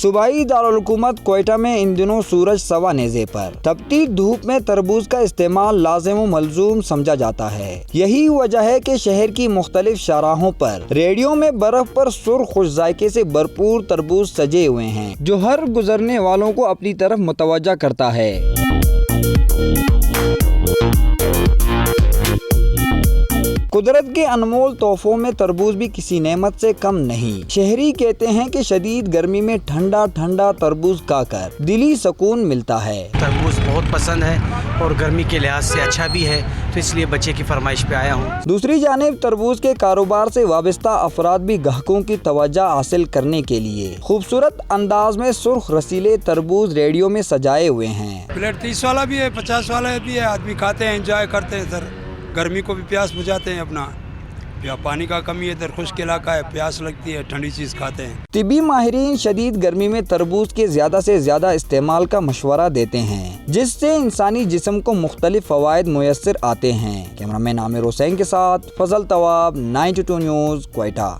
सूबाई दारुल हुकूमत कोयटा में इन दिनों सूरज सवा नेज़े पर। तपती धूप में तरबूज का इस्तेमाल लाज़िम व मलज़ूम समझा जाता है। यही वजह है कि शहर की मुख्तलिफ शाहराहों पर रेडियो में बर्फ पर सुर्ख खुश जायके से भरपूर तरबूज सजे हुए हैं, जो हर गुजरने वालों को अपनी तरफ मुतवज्जा करता है। कुदरत के अनमोल तोहफों में तरबूज भी किसी नेमत से कम नहीं। शहरी कहते हैं कि शदीद गर्मी में ठंडा ठंडा तरबूज खाकर दिली सुकून मिलता है। तरबूज बहुत पसंद है और गर्मी के लिहाज से अच्छा भी है, तो इसलिए बच्चे की फरमाइश पे आया हूँ। दूसरी जानिब तरबूज के कारोबार से वाबस्ता अफराद भी ग्राहकों की तवज्जो हासिल करने के लिए खूबसूरत अंदाज में सुर्ख रसीले तरबूज रेडियो में सजाए हुए हैं। प्लेट 30 वाला भी है, 50 वाला भी है। आदमी खाते हैं, एंजॉय करते हैं सर। गर्मी को भी प्यास बुझाते हैं अपना। या पानी का कमी है, इधर खुश्क इलाका है, प्यास लगती है, ठंडी चीज़ खाते हैं। तिब्बी माहिरीन शदीद गर्मी में तरबूज के ज़्यादा से ज़्यादा इस्तेमाल का मशवरा देते हैं, जिससे इंसानी जिस्म को मुख्तलिफ फ़वाइद मुयस्सर आते हैं। कैमरामैन आमिर हुसैन के साथ फजल तवाब, 92 न्यूज़, कोयटा।